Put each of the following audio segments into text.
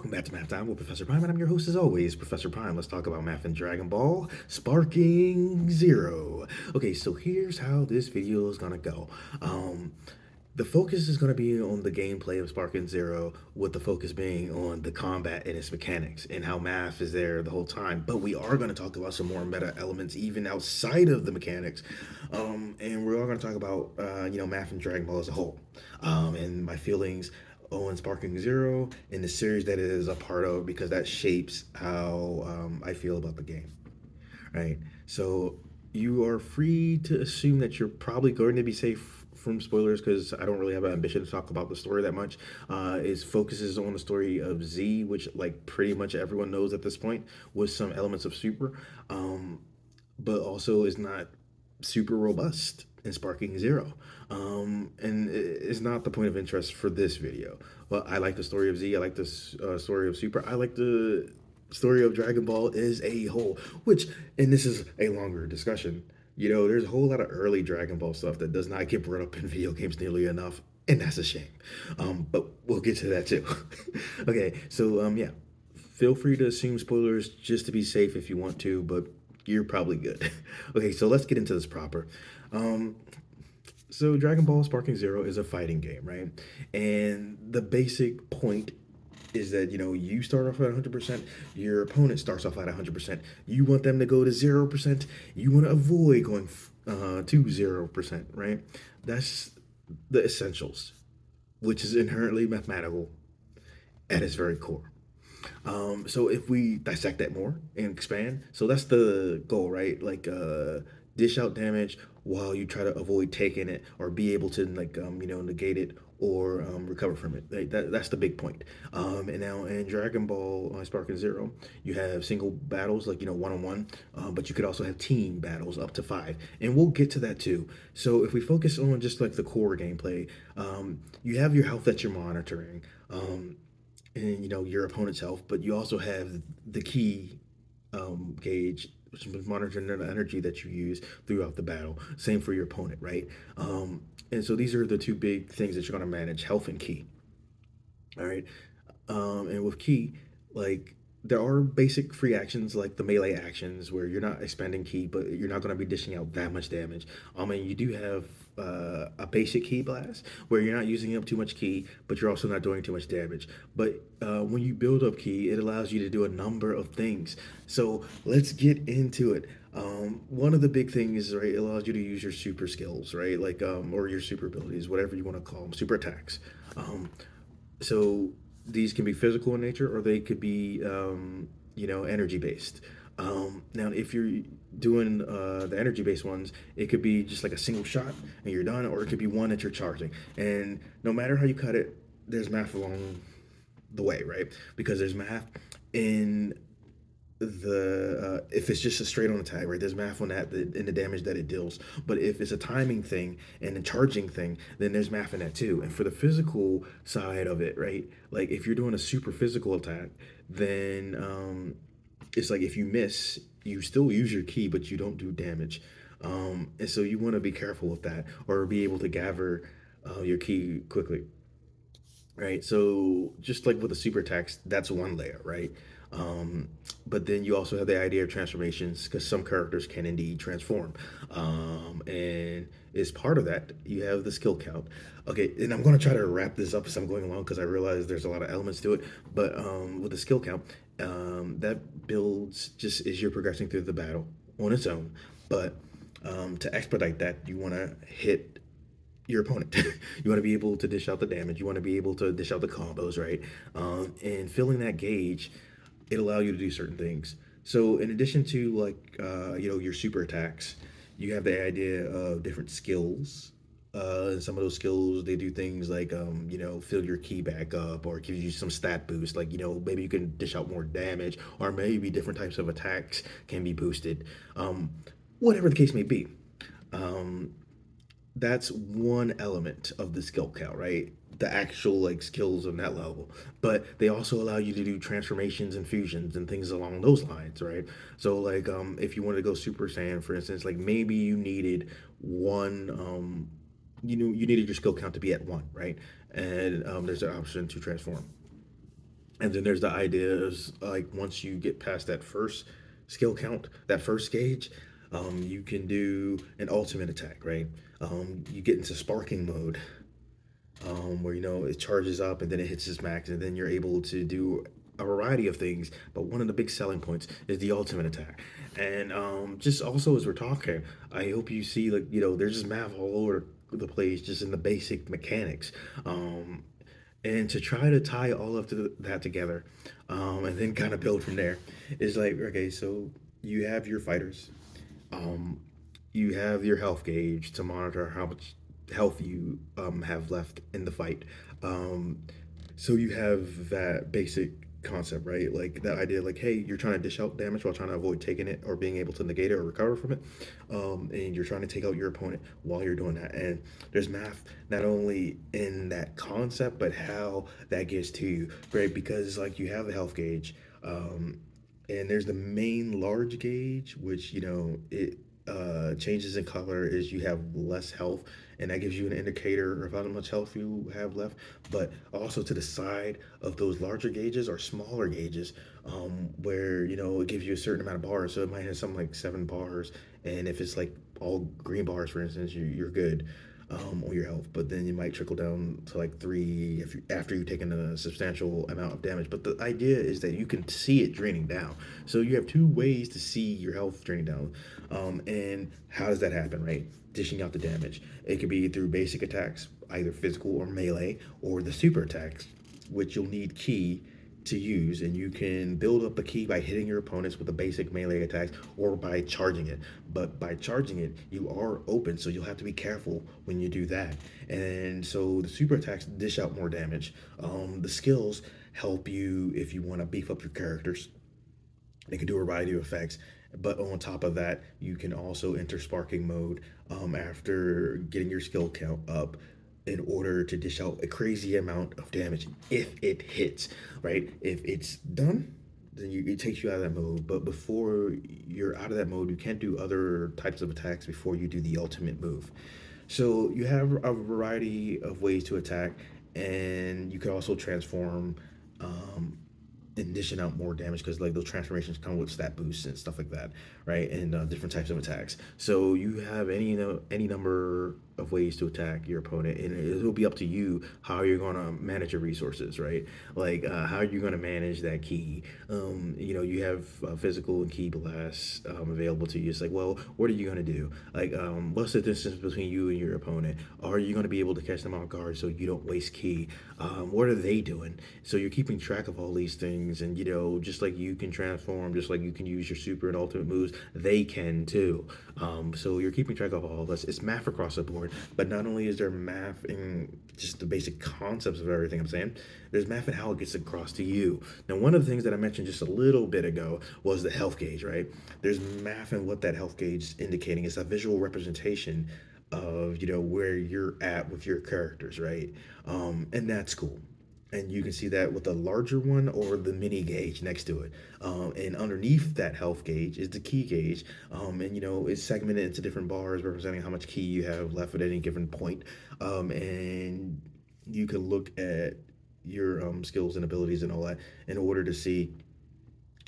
Welcome back to Math Time with Professor Prime, and I'm your host as always, Professor Prime. Let's talk about math in Dragon Ball Sparking Zero. Okay, so here's how this video is gonna go. The focus is going to be on the gameplay of Sparking Zero, with the focus being on the combat and its mechanics and how math is there the whole time. But we are going to talk about some more meta elements even outside of the mechanics, and we're all going to talk about math and Dragon Ball as a whole, and my feelings on Sparking Zero in the series that it is a part of, because that shapes how I feel about the game. Right. So you are free to assume that you're probably going to be safe from spoilers, because I don't really have an ambition to talk about the story that much. It focuses on the story of Z, which like pretty much everyone knows at this point, with some elements of Super, but also is not super robust in Sparking Zero. And it's not the point of interest for this video. Well, I like the story of Z. I like the story of Super. I like the story of Dragon Ball as a whole, which, and this is a longer discussion, there's a whole lot of early Dragon Ball stuff that does not get brought up in video games nearly enough, and that's a shame. But we'll get to that too. Okay, so yeah, feel free to assume spoilers just to be safe if you want to, but you're probably good. Okay, so let's get into this proper. Um, so Dragon Ball Sparking Zero is a fighting game, right? And the basic point is that you start off at 100%, your opponent starts off at 100%. You want them to go to 0%. You want to avoid going to 0%, right? That's the essentials, which is inherently mathematical at its very core. So if we dissect that more and expand, so that's the goal, right? Like dish out damage while you try to avoid taking it, or be able to like negate it, or recover from it. That's the big point. And now in Dragon Ball Sparking Zero, you have single battles like one on one, but you could also have team battles up to 5, and we'll get to that too. So if we focus on just like the core gameplay, you have your health that you're monitoring. And your opponent's health, but you also have the key gauge, which is monitoring the energy that you use throughout the battle. Same for your opponent, right? And so these are the two big things that you're going to manage: health and key. All right. And with key, like, there are basic free actions like the melee actions where you're not expending key, but you're not going to be dishing out that much damage. And you do have a basic key blast where you're not using up too much key, but you're also not doing too much damage. But when you build up key, it allows you to do a number of things. So let's get into it. One of the big things, right, it allows you to use your super skills, right, like or your super abilities, whatever you want to call them, super attacks. So these can be physical in nature, or they could be energy based. Now if you're doing the energy based ones, it could be just like a single shot and you're done, or it could be one that you're charging, and no matter how you cut it, there's math along the way, right? Because there's math in the if it's just a straight on attack, right, there's math on that in the damage that it deals. But if it's a timing thing and a charging thing, then there's math in that too. And for the physical side of it, right, like if you're doing a super physical attack, then it's like if you miss, you still use your key, but you don't do damage. And so you want to be careful with that, or be able to gather your key quickly, right? So just like with the super attacks, that's one layer, right? But then you also have the idea of transformations, because some characters can indeed transform. And as part of that, you have the skill count. Okay, and I'm going to try to wrap this up as I'm going along, because I realize there's a lot of elements to it. But with the skill count, that builds just as you're progressing through the battle on its own. But to expedite that, you want to hit your opponent. You want to be able to dish out the damage. You want to be able to dish out the combos, right? And filling that gauge, it allow you to do certain things. So in addition to like your super attacks, you have the idea of different skills. And some of those skills, they do things like fill your key back up, or give you some stat boost. Like maybe you can dish out more damage, or maybe different types of attacks can be boosted. Whatever the case may be. Um, that's one element of the skill count, right? The actual like skills on that level. But they also allow you to do transformations and fusions and things along those lines, right? So like if you wanted to go Super Saiyan, for instance, like maybe you needed one you needed your skill count to be at 1, right? And there's an option to transform. And then there's the idea is like once you get past that first skill count, that first gauge, you can do an ultimate attack, right? You get into sparking mode, where it charges up and then it hits its max, and then you're able to do a variety of things. But one of the big selling points is the ultimate attack. And just also as we're talking, I hope you see like there's just math all over the place, just in the basic mechanics. And to try to tie all of that together, and then kind of build from there is like, okay, so you have your fighters, um, you have your health gauge to monitor how much health you have left in the fight. Um, so you have that basic concept, right? Like that idea, like, hey, you're trying to dish out damage while trying to avoid taking it or being able to negate it or recover from it. And you're trying to take out your opponent while you're doing that. And there's math not only in that concept, but how that gets to you, right? Because like you have the health gauge. And there's the main large gauge, which it changes in color as you have less health, and that gives you an indicator of how much health you have left. But also to the side of those larger gauges are smaller gauges, where it gives you a certain amount of bars. So it might have something like 7 bars, and if it's like all green bars, for instance, you're good on your health. But then you might trickle down to like 3 after you've taken a substantial amount of damage. But the idea is that you can see it draining down. So you have two ways to see your health draining down. And how does that happen, right? Dishing out the damage. It could be through basic attacks, either physical or melee, or the super attacks, which you'll need ki to use, and you can build up the ki by hitting your opponents with the basic melee attacks or by charging it. But by charging it, you are open, so you'll have to be careful when you do that. And so the super attacks dish out more damage. The skills help you if you want to beef up your characters. They can do a variety of effects. But on top of that, you can also enter sparking mode after getting your skill count up in order to dish out a crazy amount of damage if it hits, right? If it's done, then it takes you out of that mode. But before you're out of that mode, you can't do other types of attacks before you do the ultimate move. So you have a variety of ways to attack, and you can also transform um, and dishing out more damage because like those transformations come with stat boosts and stuff like that, right? And different types of attacks. So you have any number of ways to attack your opponent, and it'll be up to you how you're gonna manage your resources, right? Like how are you gonna manage that ki? You have physical and ki blasts available to you. It's like, well, what are you gonna do? Like, what's the distance between you and your opponent? Are you gonna be able to catch them off guard so you don't waste ki? What are they doing? So you're keeping track of all these things, and just like you can transform, just like you can use your super and ultimate moves, they can too. So you're keeping track of all of this. It's math across the board, but not only is there math in just the basic concepts of everything I'm saying, there's math in how it gets across to you. Now, one of the things that I mentioned just a little bit ago was the health gauge, right? There's math in what that health gauge is indicating. It's a visual representation of where you're at with your characters, right? And that's cool. And you can see that with the larger one or the mini gauge next to it. And underneath that health gauge is the ki gauge. And it's segmented into different bars representing how much ki you have left at any given point. And you can look at your skills and abilities and all that in order to see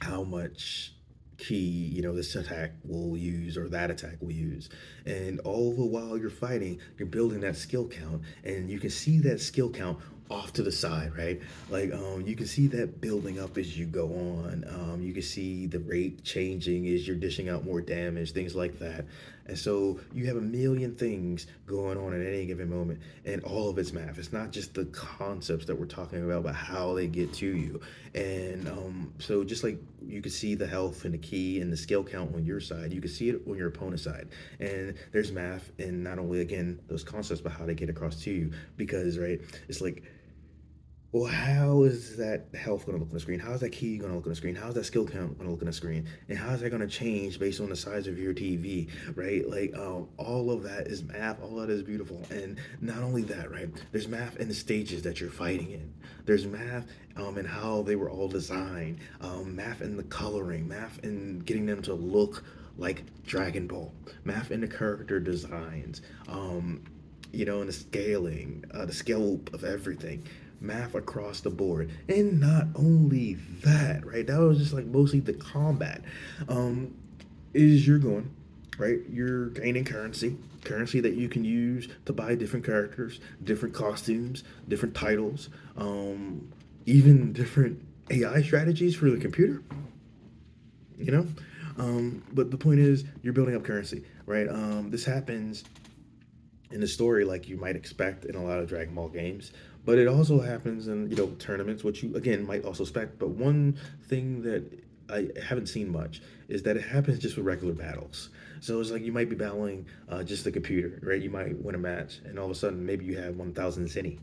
how much ki this attack will use or that attack will use. And all the while you're fighting, you're building that skill count, and you can see that skill count off to the side, right? Like you can see that building up as you go on. You can see the rate changing as you're dishing out more damage, things like that. And so you have a million things going on at any given moment, and all of it's math. It's not just the concepts that we're talking about, but how they get to you. And so just like you can see the health and the ki and the skill count on your side, you can see it on your opponent's side. And there's math in not only again those concepts, but how they get across to you. Because right, it's like, well, how is that health going to look on the screen? How is that ki going to look on the screen? How is that skill count going to look on the screen? And how is that going to change based on the size of your TV, right? Like, all of that is math. All that is beautiful. And not only that, right? There's math in the stages that you're fighting in. There's math in how they were all designed. Math in the coloring. Math in getting them to look like Dragon Ball. Math in the character designs. And the scaling, the scope of everything. math across the board. And not only that, right? That was just like mostly the combat. Um, is you're going, right? You're gaining currency that you can use to buy different characters, different costumes, different titles, even different AI strategies for the computer, you know? But the point is, you're building up currency, right? This happens in the story like you might expect in a lot of Dragon Ball games, but it also happens in tournaments, which you again might also expect. But one thing that I haven't seen much is that it happens just with regular battles. So it's like you might be battling just the computer, right? You might win a match, and all of a sudden maybe you have 1,000 Zenny,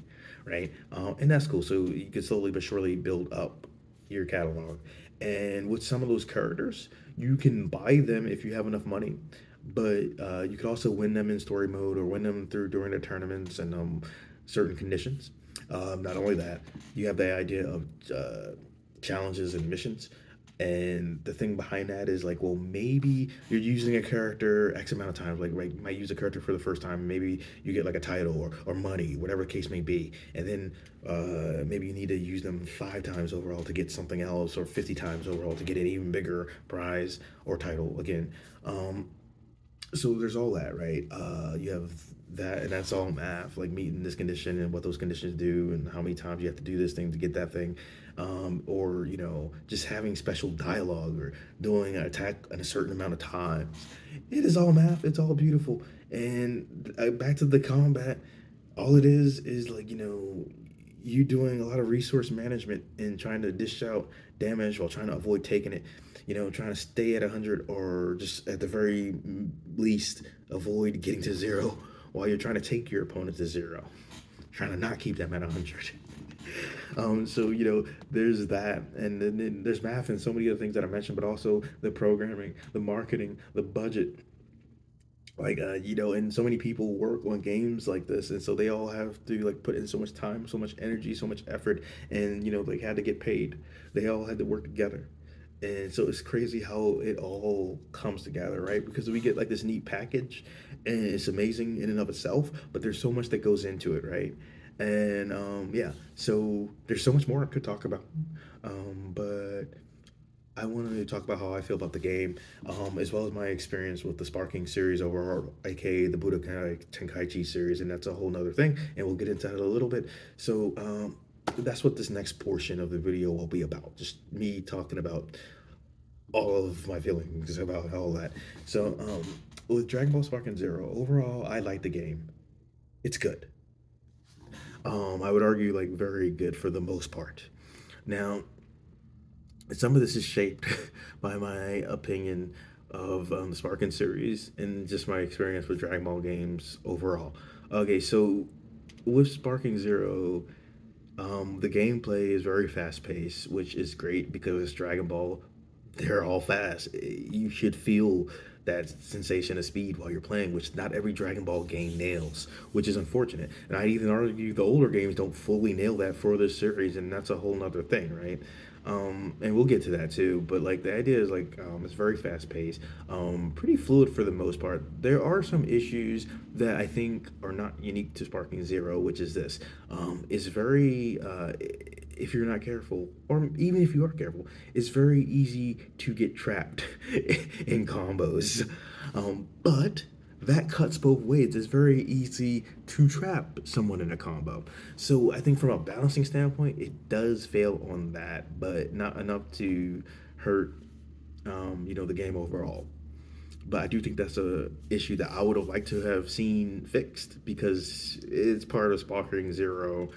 right? And that's cool. So you can slowly but surely build up your catalog. And with some of those characters, you can buy them if you have enough money, but you could also win them in story mode or win them through during the tournaments and certain conditions. Not only that, you have the idea of challenges and missions. And the thing behind that is like, well, maybe you're using a character X amount of times. Like, right, you might use a character for the first time. Maybe you get like a title or money, whatever the case may be. And then maybe you need to use them 5 times overall to get something else, or 50 times overall to get an even bigger prize or title again. So there's all that, right? You have that, and that's all math, like meeting this condition and what those conditions do, and how many times you have to do this thing to get that thing, or just having special dialogue or doing an attack in a certain amount of times. It is all math. It's all beautiful. And back to the combat, all it is like you doing a lot of resource management and trying to dish out damage while trying to avoid taking it, trying to stay at 100, or just at the very least avoid getting to 0 while you're trying to take your opponent to 0, trying to not keep them at 100. So there's that, and then there's math and so many other things that I mentioned, but also the programming, the marketing, the budget. Like and so many people work on games like this, and so they all have to like put in so much time, so much energy, so much effort, and they had to get paid. They all had to work together. And so it's crazy how it all comes together, right? Because we get like this neat package, and it's amazing in and of itself, but there's so much that goes into it, right? And yeah, so there's so much more I could talk about, but I wanted to talk about how I feel about the game, as well as my experience with the Sparking series overall, aka the Budokai Tenkaichi series, and that's a whole nother thing, and we'll get into that a little bit. So that's what this next portion of the video will be about, just me talking about all of my feelings about all that. So with Dragon Ball Sparking Zero, overall, I like the game. It's good. I would argue like very good for the most part. Now, some of this is shaped by my opinion of the Sparking series and just my experience with Dragon Ball games overall. Okay, so with Sparking Zero, the gameplay is very fast paced, which is great because it's Dragon Ball. They're all fast. You should feel that sensation of speed while you're playing, which not every Dragon Ball game nails, which is unfortunate. And I even argue the older games don't fully nail that for this series, and that's a whole nother thing, right? And we'll get to that too. But like the idea is like it's very fast paced, pretty fluid for the most part. There are some issues that I think are not unique to Sparking Zero, which is this: it's very if you're not careful, or even if you are careful, it's very easy to get trapped in combos. But that cuts both ways. It's very easy to trap someone in a combo. So I think from a balancing standpoint, it does fail on that, but not enough to hurt, the game overall. But I do think that's a issue that I would have liked to have seen fixed because it's part of Sparking Zero.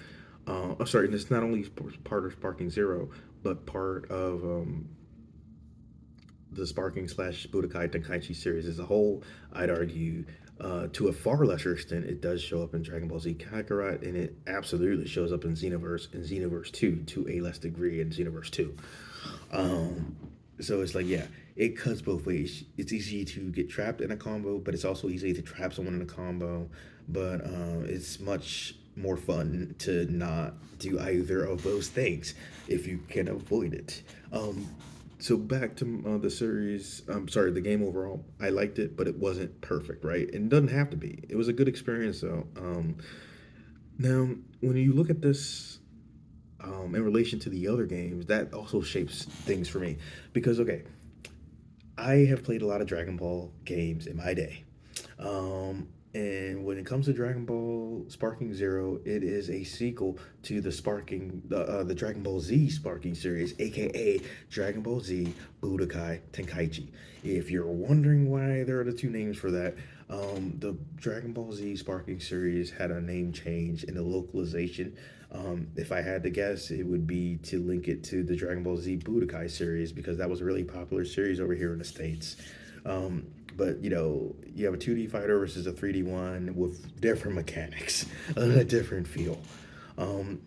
Oh, sorry, and it's not only part of Sparking Zero, but part of the Sparking slash Budokai Tenkaichi series as a whole. I'd argue to a far lesser extent, it does show up in Dragon Ball Z Kakarot, and it absolutely shows up in Xenoverse and Xenoverse 2 to a less degree in Xenoverse 2. So it's like, yeah, it cuts both ways. It's easy to get trapped in a combo, but it's also easy to trap someone in a combo. But it's much more fun to not do either of those things if you can avoid it. So back to the series. I'm sorry, the game overall. I liked it, but it wasn't perfect, right? And it doesn't have to be. It was a good experience, though. Now, when you look at this in relation to the other games, that also shapes things for me. Because, okay, I have played a lot of Dragon Ball games in my day. And when it comes to Dragon Ball Sparking Zero, it is a sequel to the Dragon Ball Z Sparking series, aka Dragon Ball Z Budokai Tenkaichi. If you're wondering why there are the two names for that, the Dragon Ball Z Sparking series had a name change in the localization. If I had to guess, it would be to link it to the Dragon Ball Z Budokai series because that was a really popular series over here in the States. Um, but you have a 2D fighter versus a 3D one with different mechanics, a different feel. Um,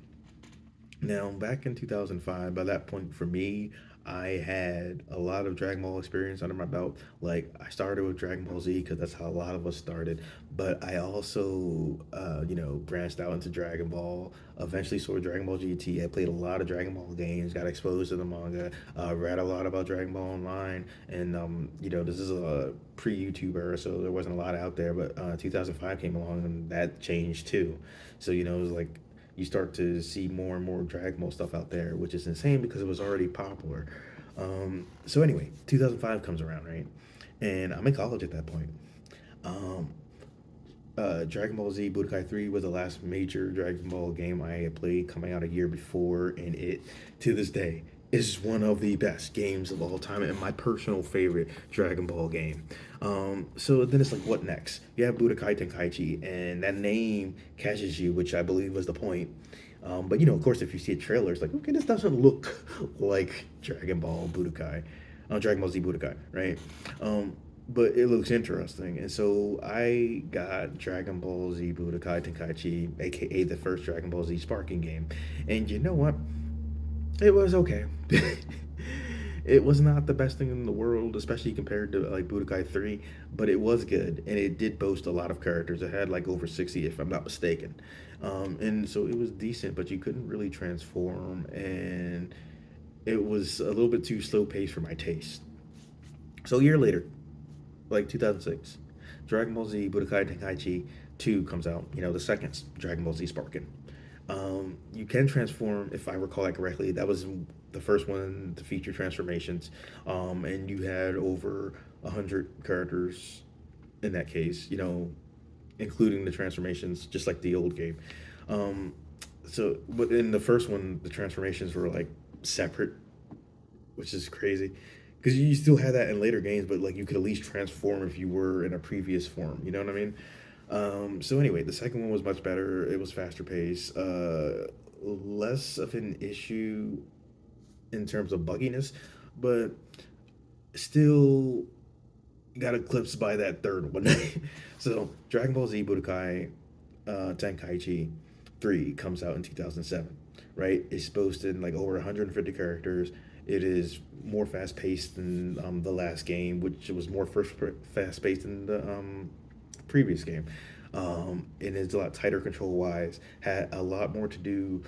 Now, back in 2005, by that point for me, I had a lot of Dragon Ball experience under my belt. Like, I started with Dragon Ball Z because that's how a lot of us started. But I also, branched out into Dragon Ball. Eventually, saw Dragon Ball GT. I played a lot of Dragon Ball games, got exposed to the manga, read a lot about Dragon Ball Online. And, this is a pre YouTube era, so there wasn't a lot out there. But 2005 came along and that changed too. So, it was like, you start to see more and more Dragon Ball stuff out there, which is insane because it was already popular. So anyway, 2005 comes around, right? And I'm in college at that point. Um, Dragon Ball Z Budokai 3 was the last major Dragon Ball game I had played coming out a year before, and it, to this day, is one of the best games of all time and my personal favorite Dragon Ball game. So then it's like, what next? You have Budokai Tenkaichi, and that name catches you, which I believe was the point. But of course, if you see a trailer, it's like, okay, this doesn't look like Dragon Ball Z Budokai, right? But it looks interesting, and so I got Dragon Ball Z Budokai Tenkaichi, aka the first Dragon Ball Z Sparking game, and you know what? It was okay. It was not the best thing in the world, especially compared to like Budokai 3, but it was good and it did boast a lot of characters. It had like over 60 if I'm not mistaken. And so it was decent, but you couldn't really transform and it was a little bit too slow paced for my taste. So a year later, like 2006, Dragon Ball Z Budokai Tenkaichi 2 comes out, the second Dragon Ball Z Sparking. You can transform, if I recall that correctly. That was the first one to feature transformations, and you had over 100 characters in that case. Including the transformations, just like the old game. Um, but in the first one, the transformations were like separate, which is crazy, because you still had that in later games, but like you could at least transform if you were in a previous form. You know what I mean? So anyway, the second one was much better. It was faster paced, less of an issue in terms of bugginess, but still got eclipsed by that third one. So Dragon Ball Z Budokai Tenkaichi 3 comes out in 2007, right? It's boasting like over 150 characters. It is more fast paced than the last game, which was more first fast paced than the previous game. And it's a lot tighter control wise, had a lot more to do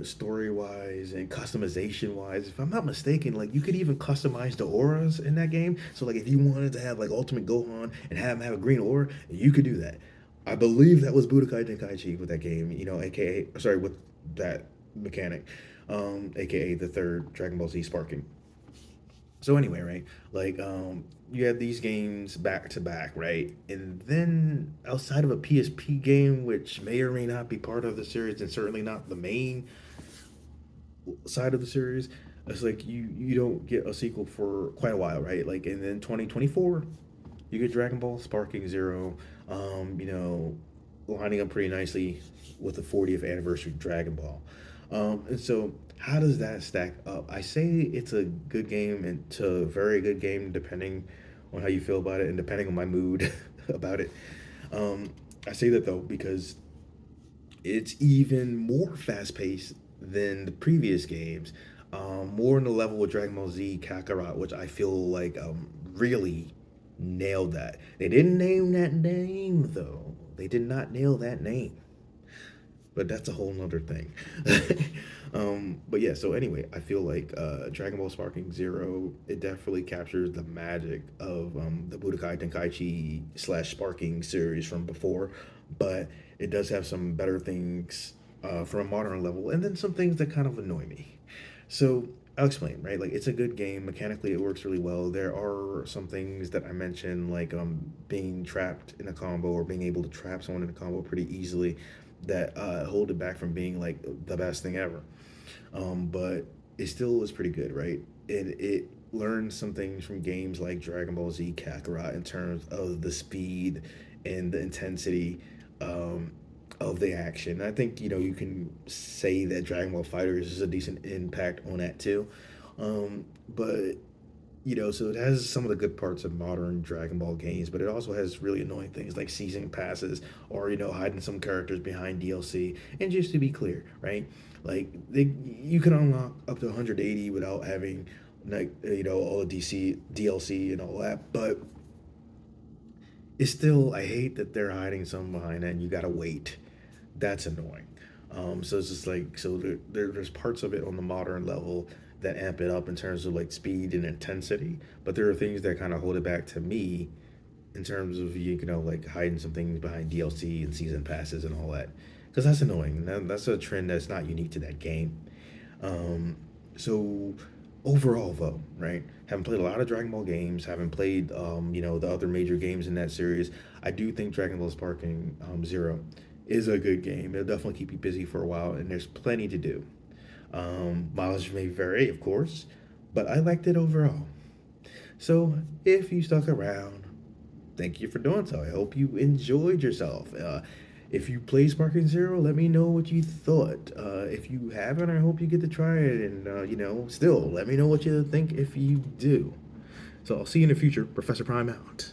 story wise and customization wise. If I'm not mistaken, like you could even customize the auras in that game. So like if you wanted to have like Ultimate Gohan and have him have a green aura, you could do that. I believe that was Budokai Tenkaichi with that game, aka sorry, with that mechanic, aka the third Dragon Ball Z Sparking. So anyway, right? Like you have these games back to back, right? And then outside of a PSP game, which may or may not be part of the series and certainly not the main side of the series, it's like you don't get a sequel for quite a while, right? Like and then 2024, you get Dragon Ball Sparking Zero, lining up pretty nicely with the 40th anniversary of Dragon Ball. And so, how does that stack up? I say it's a good game and to a very good game, depending on how you feel about it and depending on my mood about it. I say that though because it's even more fast paced than the previous games. More in the level with Dragon Ball Z Kakarot, which I feel like really nailed that. They didn't name that name though. They did not nail that name, but that's a whole nother thing. But yeah, so anyway, I feel like Dragon Ball Sparking Zero, it definitely captures the magic of the Budokai Tenkaichi slash Sparking series from before, but it does have some better things from a modern level, and then some things that kind of annoy me. So I'll explain, right? Like it's a good game. Mechanically, it works really well. There are some things that I mentioned, like being trapped in a combo or being able to trap someone in a combo pretty easily, that hold it back from being like the best thing ever. But it still was pretty good, right? It learned some things from games like Dragon Ball Z Kakarot in terms of the speed and the intensity um, of the action. I think you can say that Dragon Ball Fighters is a decent impact on that too. But so it has some of the good parts of modern Dragon Ball games, but it also has really annoying things like season passes or hiding some characters behind DLC. And just to be clear, right? Like you can unlock up to 180 without having like all the DLC and all that, but it's still, I hate that they're hiding some behind that and you gotta wait. That's annoying. So it's just like, so there's parts of it on the modern level that amp it up in terms of like speed and intensity, but there are things that kind of hold it back to me in terms of like hiding some things behind DLC and season passes and all that, because that's annoying. That's a trend that's not unique to that game. Um, so overall, though, right? Haven't played a lot of Dragon Ball games. Haven't played, the other major games in that series. I do think Dragon Ball Sparking Zero is a good game. It'll definitely keep you busy for a while, and there's plenty to do. Mileage may vary, of course, but I liked it overall. So if you stuck around, thank you for doing so. I hope you enjoyed yourself. If you play Sparking Zero, let me know what you thought. If you haven't, I hope you get to try it. And, still, let me know what you think if you do. So I'll see you in the future. Professor Prime out.